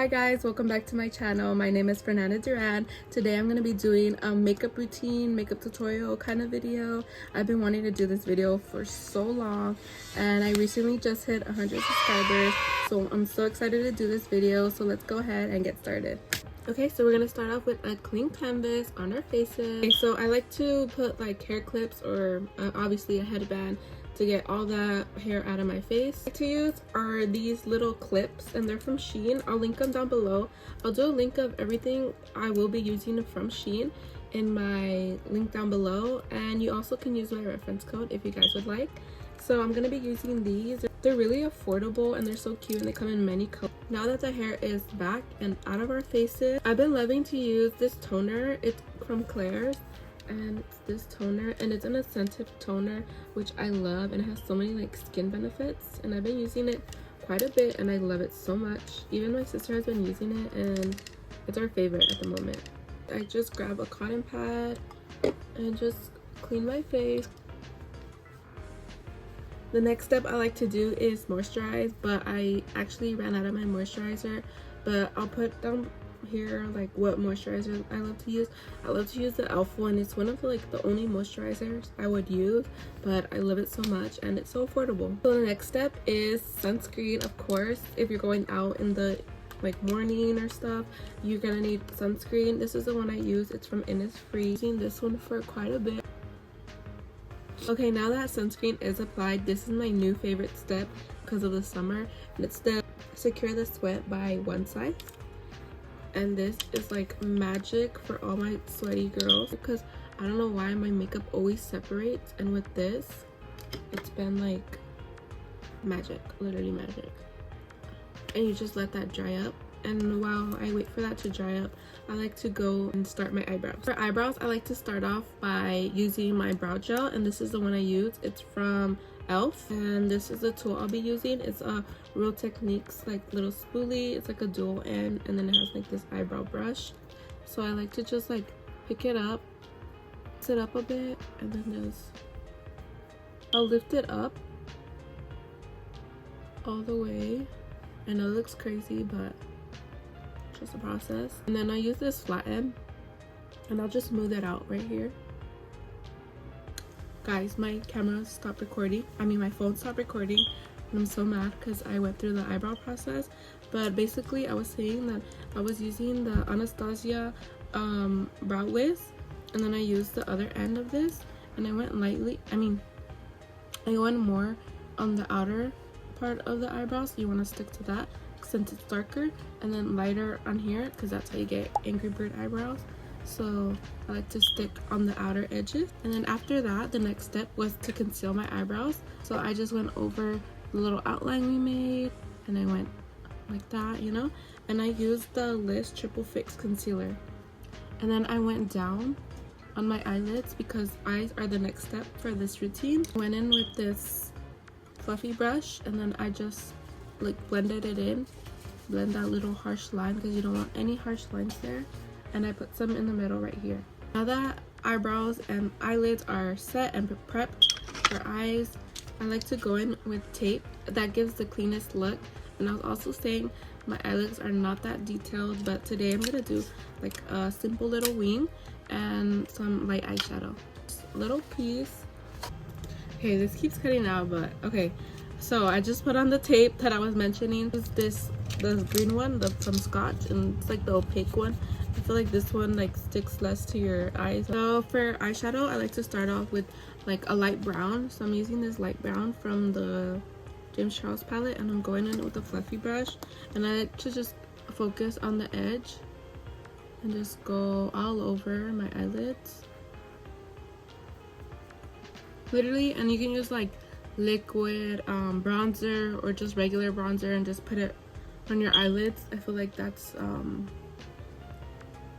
Hi guys, welcome back to my channel. My name is Fernanda Duran. Today I'm going to be doing a makeup routine, makeup tutorial kind of video. I've been wanting to do this video for so long and I recently just hit 100 subscribers, so I'm so excited to do this video. So let's go ahead and get started. Okay, so we're going to start off with a clean canvas on our faces. Okay, so I like to put like hair clips or obviously a headband to get all that hair out of my face. What I like to use are these little clips and they're from SHEIN. I'll link them down below. I'll do a link of everything I will be using from SHEIN in my link down below, and you also can use my reference code if you guys would like. So I'm going to be using these. They're really affordable and they're so cute and they come in many colors. Now that the hair is back and out of our faces, I've been loving to use this toner. It's from Claire's and it's this toner and it's an scented toner, which I love, and it has so many like skin benefits, and I've been using it quite a bit and I love it so much. Even my sister has been using it and it's our favorite at the moment. I just grab a cotton pad and just clean my face. The next step I like to do is moisturize, but I actually ran out of my moisturizer, but I'll put down here like what moisturizer I love to use. I love to use the e.l.f. one. It's one of like the only moisturizers I would use, but I love it so much and it's so affordable. So the next step is sunscreen. Of course, if you're going out in the like morning or stuff, you're gonna need sunscreen. This is the one I use. It's from Innisfree. Using this one for quite a bit. Okay, now that sunscreen is applied, this is my new favorite step because of the summer, and it's the Secure the Sweat by One Size. And this is like magic for all my sweaty girls because I don't know why my makeup always separates, and with this it's been like magic, literally magic. And you just let that dry up, and while I wait for that to dry up, I like to go and start my eyebrows. For eyebrows, I like to start off by using my brow gel, and this is the one I use. It's from e.l.f. and this is the tool I'll be using. It's a Real Techniques like little spoolie. It's like a dual end, and then it has like this eyebrow brush. So I like to just like pick it up, sit up a bit, and then I'll lift it up all the way. I know it looks crazy, but just a process. And then I use this flat end and I'll just smooth it out right here. Guys, my camera stopped recording. My phone stopped recording, and I'm so mad because I went through the eyebrow process. But basically I was saying that I was using the Anastasia brow wiz, and then I used the other end of this, and I went lightly, I went more on the outer part of the eyebrows, so you want to stick to that since it's darker, and then lighter on here because that's how you get Angry Bird eyebrows. So I like to stick on the outer edges. And then after that, the next step was to conceal my eyebrows. So I just went over the little outline we made and I went like that, you know, and I used the Liz Triple Fix concealer. And then I went down on my eyelids because eyes are the next step for this routine. I went in with this fluffy brush and then I just like blended it in, blend that little harsh line because you don't want any harsh lines there, and I put some in the middle right here. Now that eyebrows and eyelids are set and prepped for eyes, I like to go in with tape. That gives the cleanest look. And I was also saying my eyelids are not that detailed, but today I'm gonna do like a simple little wing and some light eyeshadow. Just a little piece. Okay, this keeps cutting out, but okay. So I just put on the tape that I was mentioning. This green one from Scotch, and it's like the opaque one. I feel like this one like sticks less to your eyes. So for eyeshadow, I like to start off with like a light brown. So I'm using this light brown from the James Charles palette, and I'm going in with a fluffy brush, and I like to just focus on the edge and just go all over my eyelids. Literally, and you can use like liquid bronzer or just regular bronzer and just put it on your eyelids. I feel like that's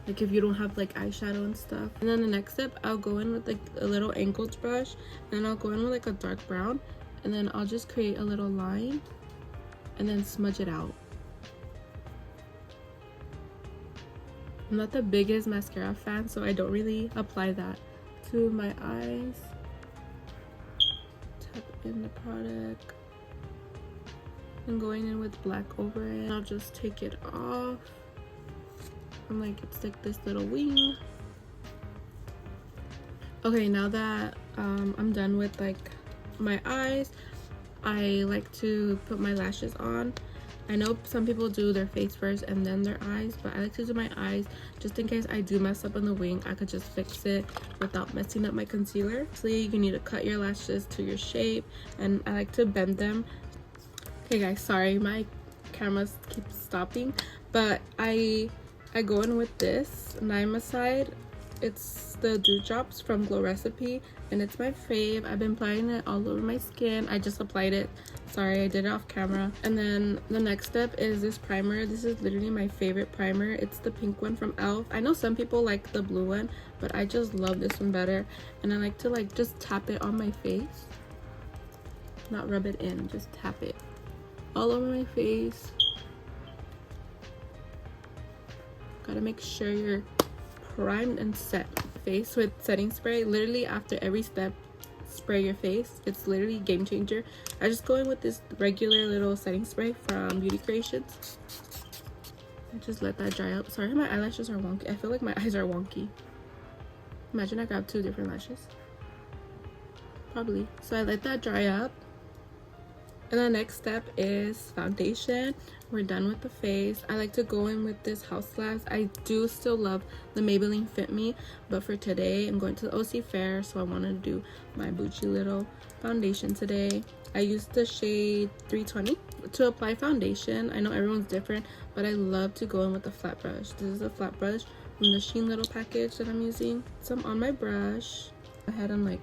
like if you don't have like eyeshadow and stuff. And then the next step, I'll go in with like a little angled brush, and I'll go in with like a dark brown, and then I'll just create a little line and then smudge it out. I'm not the biggest mascara fan, so I don't really apply that to my eyes. Tap in the product. and going in with black over it. I'll just take it off. And like it's like this little wing. Okay, now that I'm done with like my eyes, I like to put my lashes on. I know some people do their face first and then their eyes, but I like to do my eyes just in case I do mess up on the wing. I could just fix it without messing up my concealer. So you need to cut your lashes to your shape, and I like to bend them. Okay guys, sorry, my camera keeps stopping, but I go in with this Niacinamide. It's the Dewdrops from Glow Recipe, and it's my fave. I've been applying it all over my skin. I just applied it. Sorry, I did it off camera. And then the next step is this primer. This is literally my favorite primer. It's the pink one from e.l.f. I know some people like the blue one, but I just love this one better. And I like to like just tap it on my face. Not rub it in, just tap it all over my face. Gotta make sure you're primed and set. Face with setting spray. Literally after every step, spray your face. It's literally game changer. I just go in with this regular little setting spray from Beauty Creations. I just let that dry up. Sorry, my eyelashes are wonky. I feel like my eyes are wonky. Imagine I got 2 different lashes. Probably. So I let that dry up. And the next step is foundation. We're done with the face. I like to go in with this House Labs. I do still love the Maybelline Fit Me, but for today I'm going to the OC Fair, so I wanted to do my bougie little foundation today. I used the shade 320 to apply foundation. I know everyone's different, but I love to go in with a flat brush. This is a flat brush from the SHEIN little package that I'm using. Some on my brush. Go ahead and like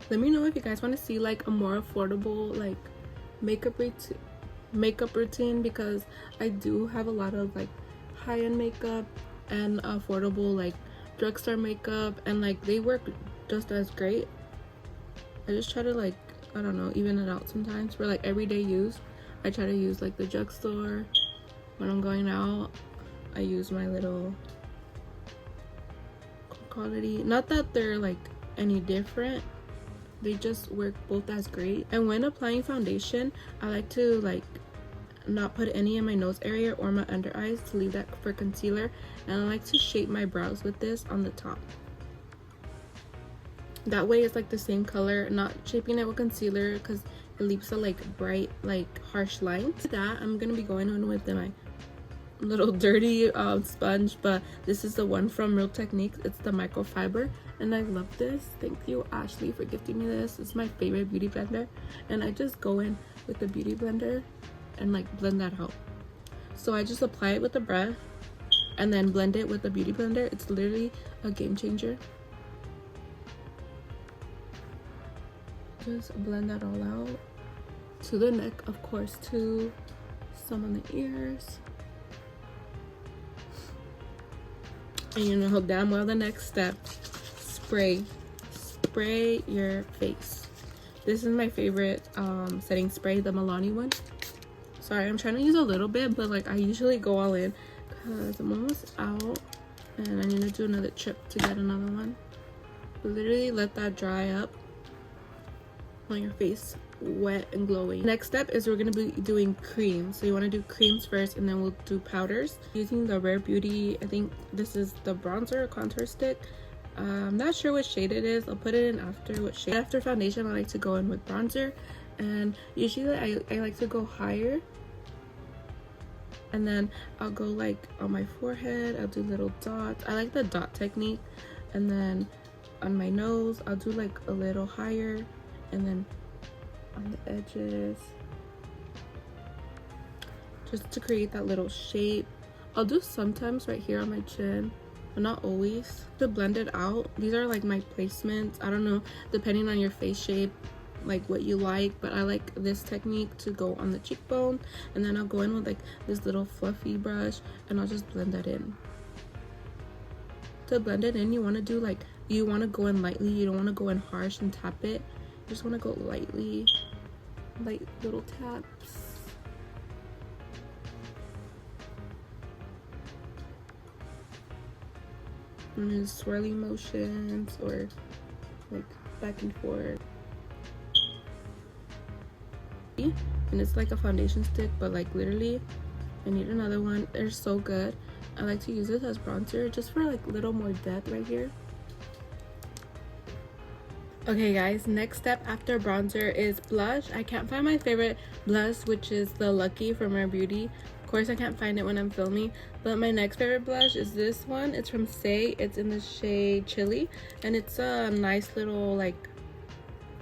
let me know if you guys want to see like a more affordable like makeup routine, because I do have a lot of like high-end makeup and affordable like drugstore makeup, and like they work just as great. I just try to like, I don't know, even it out sometimes for like everyday use. I try to use like the drugstore. When I'm going out, I use my little quality. Not that they're like any different, they just work both as great. And when applying foundation, I like to like not put any in my nose area or my under eyes, to leave that for concealer. And I like to shape my brows with this on the top. That way it's like the same color, not shaping it with concealer because it leaves a like bright like harsh lines. With that, I'm gonna be going on with my little dirty sponge, but this is the one from Real Techniques. It's the microfiber, and I love this. Thank you, Ashley, for gifting me this. It's my favorite beauty blender, and I just go in with the beauty blender and like blend that out. So I just apply it with a brush and then blend it with the beauty blender. It's literally a game changer. Just blend that all out to the neck, of course, too. Some on the ears. And you know damn well the next step, spray your face. This is my favorite setting spray, the Milani one. Sorry, I'm trying to use a little bit, but like I usually go all in because I'm almost out and I need to do another trip to get another one. Literally let that dry up on your face, wet and glowing. Next step is we're gonna be doing creams. So you want to do creams first, and then we'll do powders using the Rare Beauty. I think this is the bronzer contour stick. I'm not sure what shade it is. I'll put it in after what shade. After foundation, I like to go in with bronzer, and usually I like to go higher, and then I'll go like on my forehead. I'll do little dots. I like the dot technique. And then on my nose I'll do like a little higher, and then on the edges, just to create that little shape. I'll do sometimes right here on my chin, but not always. To blend it out, these are like my placements. I don't know, depending on your face shape, like what you like, but I like this technique to go on the cheekbone, and then I'll go in with like this little fluffy brush and I'll just blend that in. To blend it in, you want to do like, you want to go in lightly. You don't want to go in harsh and tap it. You just want to go lightly, light little taps. and then swirling motions or like back and forth. And it's like a foundation stick, but like literally I need another one. They're so good. I like to use this as bronzer just for like a little more depth right here. Okay guys, next step after bronzer is blush. I can't find my favorite blush, which is the Lucky from Rare Beauty. Of course I can't find it when I'm filming, but my next favorite blush is this one. It's from SHEIN. It's in the shade Chili, and it's a nice little like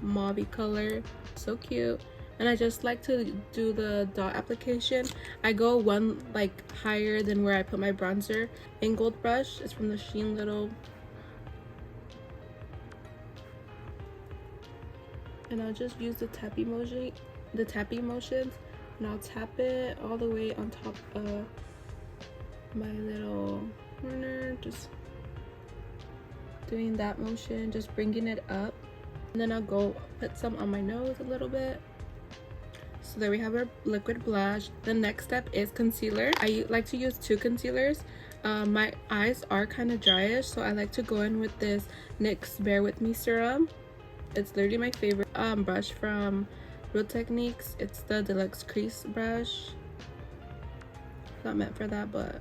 mauve color. So cute. And I just like to do the dot application. I go one like higher than where I put my bronzer. In Gold brush. It's from the SHEIN little. And I'll just use the tappy motions, and I'll tap it all the way on top of my little corner, just doing that motion, just bringing it up. And then I'll go put some on my nose a little bit. So there we have our liquid blush. The next step is concealer. I like to use 2 concealers. My eyes are kind of dryish, so I like to go in with this NYX Bare With Me serum. It's literally my favorite brush from Real Techniques. It's the Deluxe Crease brush. Not meant for that, but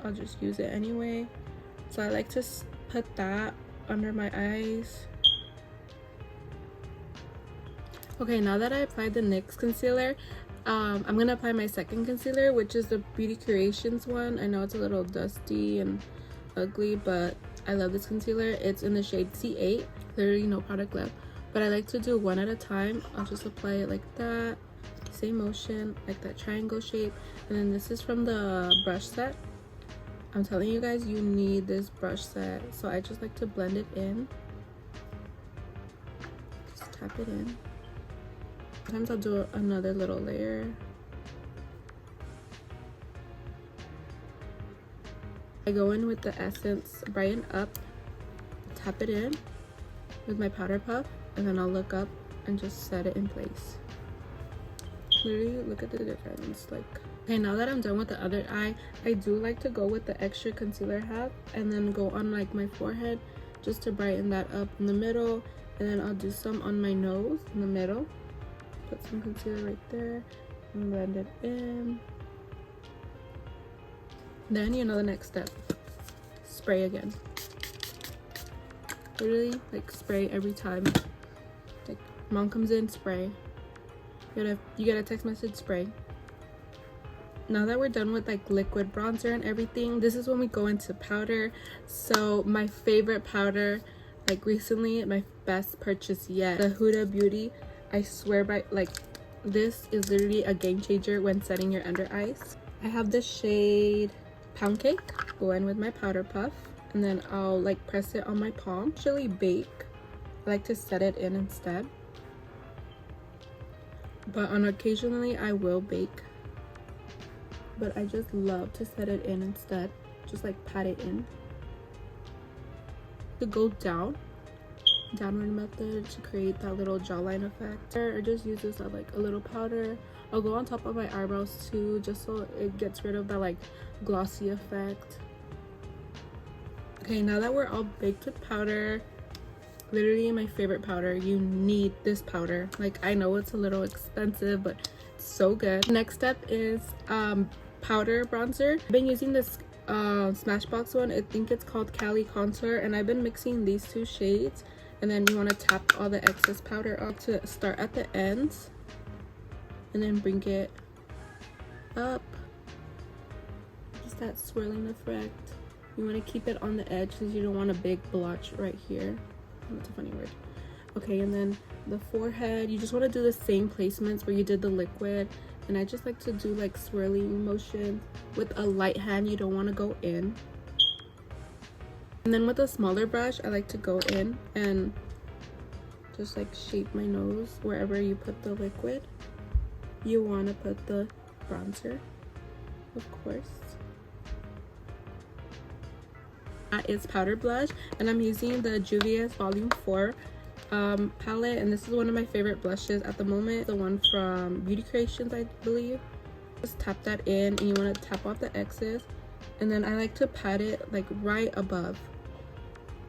I'll just use it anyway. So I like to put that under my eyes. Okay, now that I applied the NYX concealer, I'm gonna apply my second concealer, which is the Beauty Creations one. I know it's a little dusty and ugly, but I love this concealer. It's in the shade C8. Literally no product left, but I like to do one at a time. I'll just apply it like that, same motion, like that triangle shape. And then this is from the brush set. I'm telling you guys, you need this brush set. So I just like to blend it in, just tap it in. Sometimes I'll do another little layer. I go in with the Essence Brighten Up, tap it in with my powder puff, and then I'll look up and just set it in place. Literally, look at the difference. Like, okay, now that I'm done with the other eye, I do like to go with the extra concealer I have and then go on like my forehead just to brighten that up in the middle, and then I'll do some on my nose in the middle. Put some concealer right there and blend it in. Then you know the next step, spray again. Literally like spray every time. Like mom comes in, spray. You get a text message, spray. Now that we're done with like liquid bronzer and everything, this is when we go into powder. So my favorite powder, like recently, my best purchase yet, the Huda Beauty. I swear by, like, this is literally a game changer when setting your under eyes. I have this shade Pound Cake. Go in with my powder puff, and then I'll like press it on my palm. Actually bake. I like to set it in instead, but occasionally I will bake, but I just love to set it in instead. Just like pat it in. To go downward method to create that little jawline effect. I just use this as like a little powder. I'll go on top of my eyebrows too, just so it gets rid of that like glossy effect. Okay, now that we're all baked with powder, literally my favorite powder, you need this powder. Like, I know it's a little expensive, but it's so good. Next step is powder bronzer. I've been using this Smashbox one. I think it's called Cali Contour, and I've been mixing these 2 shades. And then you want to tap all the excess powder off to start at the ends, and then bring it up. Just that swirling effect. You want to keep it on the edge because you don't want a big blotch right here. That's a funny word. Okay, and then the forehead, you just want to do the same placements where you did the liquid. And I just like to do like swirling motion with a light hand. You don't want to go in. And then with a smaller brush, I like to go in and just like shape my nose wherever you put the liquid. You want to put the bronzer, of course. That is powder blush, and I'm using the Juvia's Volume 4 palette, and this is one of my favorite blushes at the moment. The one from Beauty Creations, I believe. Just tap that in, and you want to tap off the excess. And then I like to pat it like right above.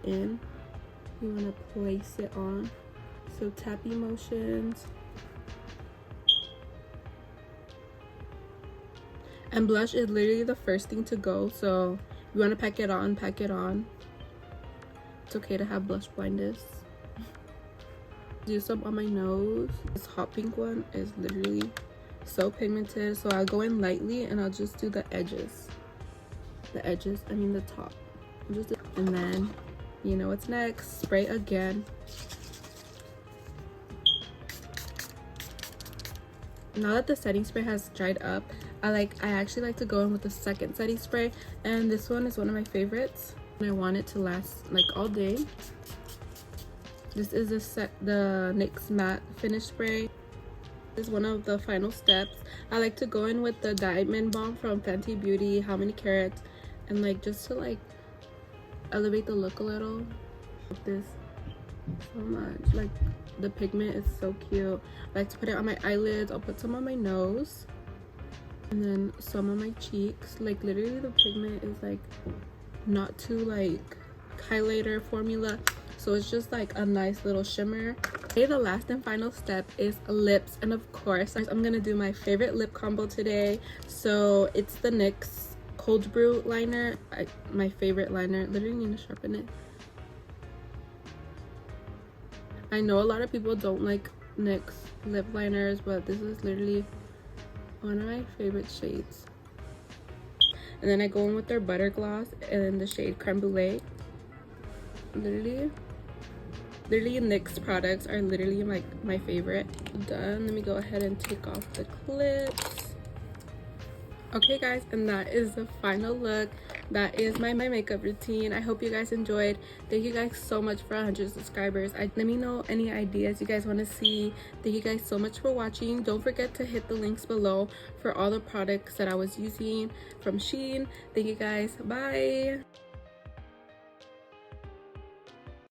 in. You want to place it on. So tappy motions. And blush is literally the first thing to go, so you want to pack it on, pack it on. It's okay to have blush blindness. Do some on my nose. This hot pink one is literally so pigmented, so I'll go in lightly and I'll just do the edges. I mean the top. And then, you know what's next, spray again. Now that the setting spray has dried up, I actually like to go in with the second setting spray, and this one is one of my favorites. And I want it to last like all day. This is the NYX matte finish spray. This is one of the final steps. I like to go in with the diamond balm from Fenty Beauty, How Many Carats, and like just to like elevate the look a little. Like this so much, like the pigment is so cute. I like to put it on my eyelids. I'll put some on my nose and then some on my cheeks. Like literally the pigment is like not too like highlighter formula, so it's just like a nice little shimmer. Okay, the last and final step is lips, and of course I'm gonna do my favorite lip combo today. So it's the NYX Cold Brew liner. My favorite liner. Literally need to sharpen it. I know a lot of people don't like NYX lip liners, but this is literally one of my favorite shades. And then I go in with their butter gloss and the shade Creme Brulee. Literally NYX products are literally like my favorite. Done. Let me go ahead and take off the clips. Okay guys, and that is the final look. That is my makeup routine. I hope you guys enjoyed. Thank you guys so much for 100 subscribers. Let me know any ideas you guys want to see. Thank you guys so much for watching. Don't forget to hit the links below for all the products that I was using from SHEIN. Thank you guys. Bye.